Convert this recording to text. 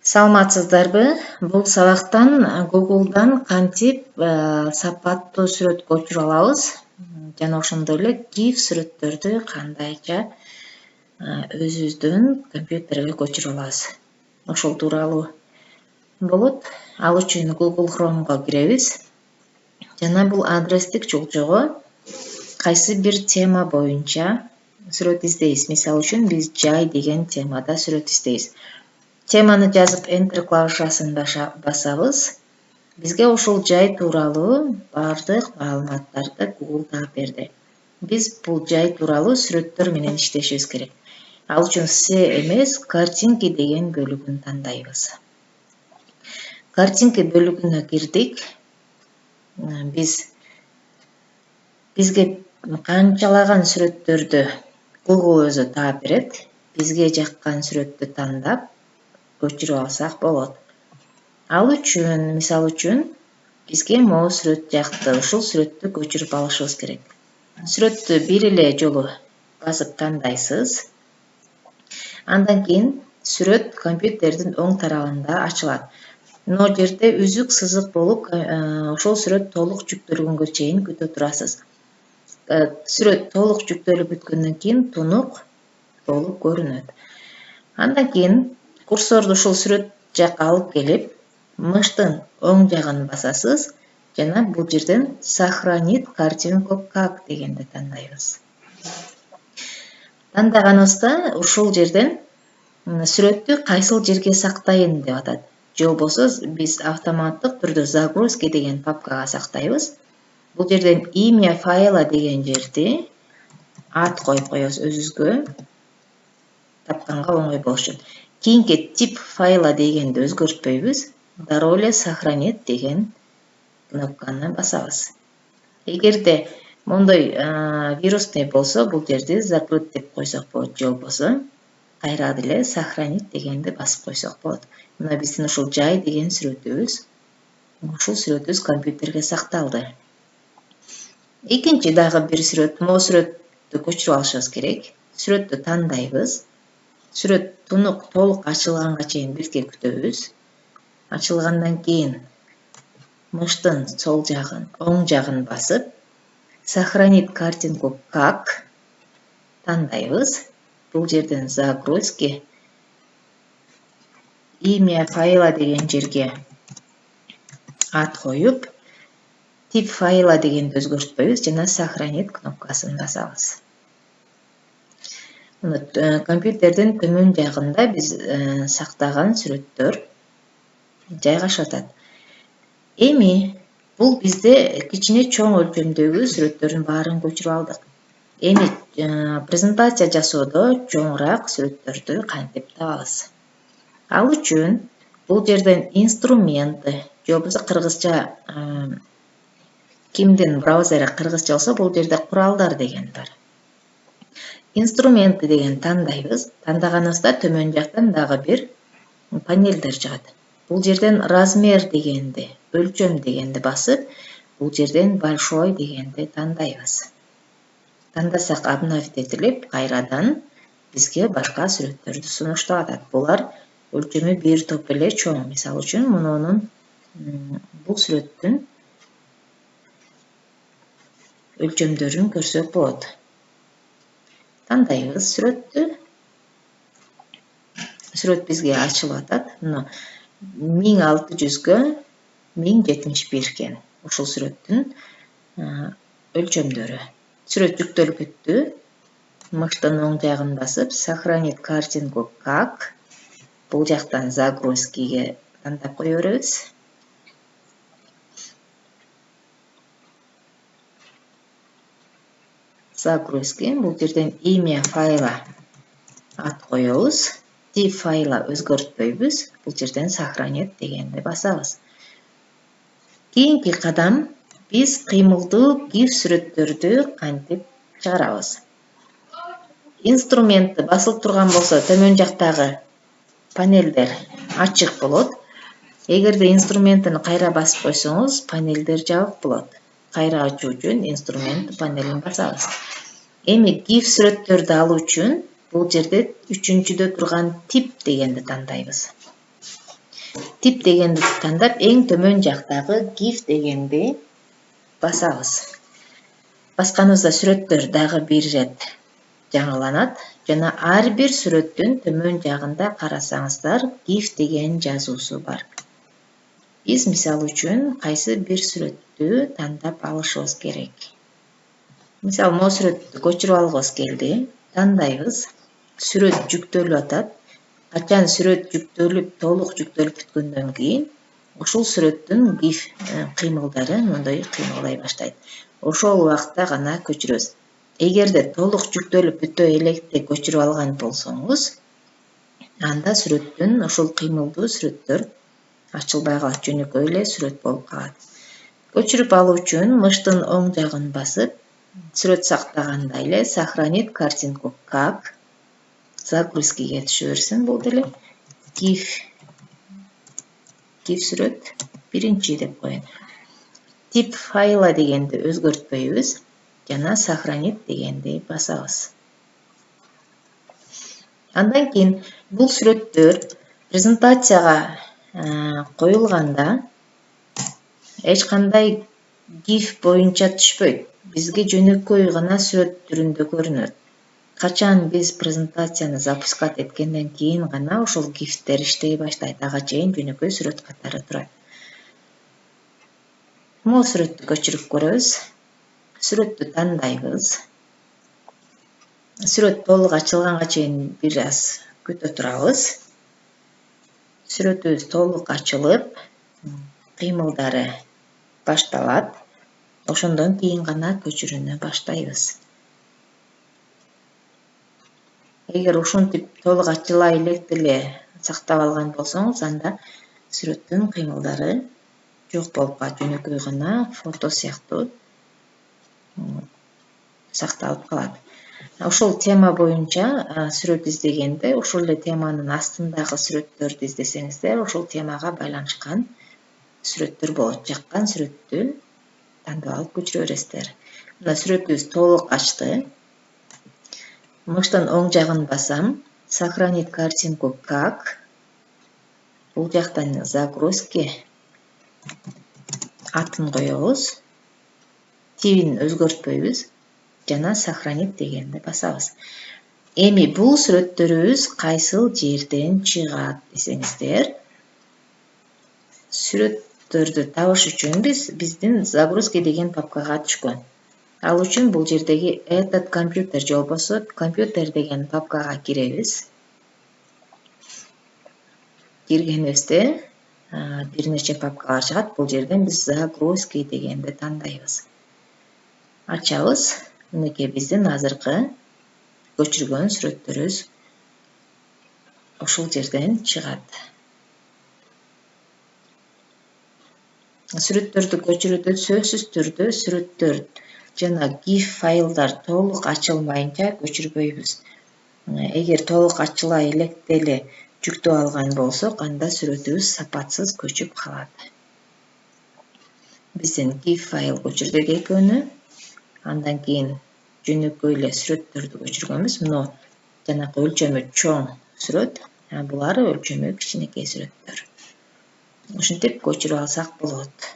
Саламатсыздарбы? Бул сабактан Google'дан кантип сапаттуу сүрөт көчүрүп алабыз жана ошондой эле GIF сүрөттөрдү кандайча өзүбүздүн компьютерге көчүрүп алабыз. Ошол тууралуу болот. Ал үчүн Google Chrome'го киребиз. Жана бул адрестик чулчого кайсы бир тема боюнча сүрөт издейбиз. Мисалы үчүн биз жай деген темада сүрөт издейбиз. Теманы жазып Enter клавишасын басабыз. Бизге ошол жай тууралуу бардык маалыматтарды Google таап берди. Биз бул жай тууралуу сүрөттөр менен иштешибиз керек. Ал үчүн C эмес, картинки деген бөлүгүн тандайбыз. Картинки бөлүгүнө кирдик. Бизге канчалаган сүрөттөрдү Google өзү таап берет. Бизге жаккан сүрөттү тандап көчүрүп алсак болот. Ал үчүн, мисал үчүн, бизге могу сүрөт жакты, ушул сүрөттү көчүрүп алышыбыз керек. Сүрөттү бир эле жолу басып тандайсыз. Андан кийин сүрөт компьютердин оң тарабында ачылат. Мына жерде үзүк сызык болуп, ошол сүрөт толук жүктөлгөнгө чейин күтө турасыз. Сүрөт толук жүктөлүп бүткөндөн кийин тунук толуп көрүнөт. Андан кийин курсорду ушул сүрөт жакка алып келип, мыштын оң жагын басасыз жана бул жерден сохранить картинку как дегенди тандайбыз. Тандаганыбызда ушул жерден сүрөттү кайсыл жерге сактайын деп атат. Же болбосо биз автоматтык түрдө загрузки деген папкага сактайбыз. Бул жерден имя файла деген жерди ат коюп коебуз өзүбүзгө тапканга оңой болуш үчүн. Кийинки тип файла дегенди өзгөртпөйбүз. Дароо эле сохранить деген кнопканы басабыз. Эгерде мондой вирусный болсо, бул жерди закрыть деп койсок болот, же болбосо кайра деле сохранить дегенди басып койсок болот. Мына биздин ушул жай деген сүрөтүбүз, ушул сүрөтүбүз компьютерге сакталды. Экинчи дагы бир сүрөт, могу сүрөттү көчүрүп алышыбыз керек. Сүрөттү тандайбыз. Сүрөт тунук толук ачылганга чейин бизге күтөбүз. Ачылгандан кийин мыштын сол жагын, оң жагын басып, сохранить картинку как тандайбыз. Бул жерден загрузки имя файла деген жерге ат коюп, тип файла дегенди өзгөртпөйбүз жана сохранить кнопкасын басабыз. Компьютердин төмөн жагында биз сактаган сүрөттөр жайгашып атат. Эми бул бизде кичине чоң өлчөмдөгү сүрөттөрдүн баарын көчүрүп алдык. Эми презентация жасоодо чоңураак сүрөттөрдү кантип табабыз? Ал үчүн бул жерден инструменты, же болбосо кыргызча кимдин браузери кыргызча болсо, бул жерде куралдар деген бар. Инструменты деген тандайбыз. Тандаганыбызда төмөн жактан дагы бир панелдер чыгат. Бул жерден размер дегенди, өлчөм дегенди басып, бул жерден большой дегенди тандайбыз. Тандасак обновить этилип, кайрадан бизге башка сүрөттөрдү сунуштап атат. Булар өлчөмү бир топ эле чоң. Мисалы үчүн, мунунун бул сүрөттүн өлчөмдөрүн көрсөк болот. Тандайбыз сүрөттү. Сүрөт бизге ачылып атат. 1600-гө 1071 экен. Ушул сүрөттүн өлчөмдөрү. Сүрөт жүктөлүп бүттү. Мыштын оң жагын басып, сохранить картинку как. Бул жактан загрузкиге тандап кое беребиз. Загрузки, бул жерден имя файла ат коебуз. Тип файла өзгөртпөйбүз. Бул жерден сохранить дегенди басабыз. Кийинки кадам биз кыймылдуу GIF сүрөттөрдү кантип чыгарабыз? Инструментти басылып турган болсо, төмөн жактагы панелдер ачык болот. Эгерде инструментин кайра басып койсоңуз, панелдер жабык болот. Кайра ачуу үчүн инструмент панелин басабыз. Эми GIF сүрөттөрдү алуу үчүн бул жерде үчүнчүдө турган тип дегенди тандайбыз. Тип дегенди тандап, эң төмөн жактагы GIF дегенди басабыз. Басканыбызда сүрөттөр дагы бир ирет жаңыланат жана ар бир сүрөттүн төмөн жагында карасаңыздар GIF деген жазуусу бар. Биз мисалы үчүн кайсы бир сүрөттү тандап алышыбыз керек. Мисалы, могу сүрөттү көчүрүп алгыбыз келди. Тандайбыз. Сүрөт жүктөлүп атат. Качан сүрөт жүктөлүп, толук жүктөлүп бүткөндөн кийин ушул сүрөттүн GIF кыймылдары мындай кыймылдай баштайт. Ошол убакта гана көчүрөбүз. Эгерде толук жүктөлүп бүтө электе көчүрүп алган болсоңуз, анда сүрөттүн ушул кыймылдуу сүрөттөр ачылбай калат, жөнөкөй эле сүрөт болуп калат. Көчүрүп алуу үчүн мыштын оң жагын басып, сүрөт сактагандай эле сохранить картинку как, загрузкиге түшө берсин бул деле. GIF сүрөт биринчи деп коеюн. Тип файла дегенди өзгөртпөйбүз жана сохранить дегенди басабыз. Андан кийин бул сүрөттөр презентацияга коюлганда эч кандай GIF боюнча түшпөйт. Бизге жөнөкөй гана сүрөт түрүндө көрүнөт. Качан биз презентацияны запускат эткенден кийин гана ошол GIF'тер иштей баштайт. Ага чейин жөнөкөй сүрөт катары турат. Могу сүрөттү көчүрүп көрөбүз. Сүрөттү тандайбыз. Сүрөт толук ачылганга чейин бир аз күтө турабыз. Сүрөтүбүз толук ачылып, кыймылдары башталат. Ошондон кийин гана көчүрүүнү баштайбыз. Эгер ушинтип толук ачыла элек деле сактап алган болсоңуз, анда сүрөттүн кыймылдары жок болуп калат, жөнөкөй гана фото сыяктуу сакталып калат. Ошол тема боюнча сүрөт издегенде, ошол эле теманын астындагы сүрөттөрдү издесеңиздер, ошол темага байланышкан сүрөттөр болот. Жаккан сүрөттү тандап алып көчүрө бересиздер. Мына сүрөтүбүз толук ачты. Мыштын оң жагын басам. Сохранить картинку как. Бул жактан загрузки атын коебуз. Тибин өзгөртпөйбүз жана сохранить дегенди басабыз. Эми бул сүрөттөрүбүз кайсыл жерден чыгат десеңиздер, сүрөттөрдү табыш үчүн биздин загрузки деген папкага түшкөн. Ал үчүн бул жердеги этот компьютер же болбосо компьютер деген папкага киребиз. Киргенибизде бир нече папкалар чыгат. Бул жерден биз загрузки дегенди тандайбыз. Ачабыз. Мынакей биздин азыркы көчүргөн сүрөттөрүбүз ушул жерден чыгат. Сүрөттөрдү көчүрүүдө сөзсүз түрдө сүрөттөр жана GIF файлдар толук ачылмайынча көчүрбөйбүз. Эгер толук ачыла элек деле жүктөп алган болсок, анда сүрөтүбүз сапатсыз көчүп калат. Биздин GIF файл көчүрдүк экөөнү. Андан кийин жөнөкөй эле сүрөттөрдү көчүргөнбүз. Мына жанакы өлчөмү чоң сүрөт, булар өлчөмү кичинекей сүрөттөр. Ушинтип көчүрүп алсак болот.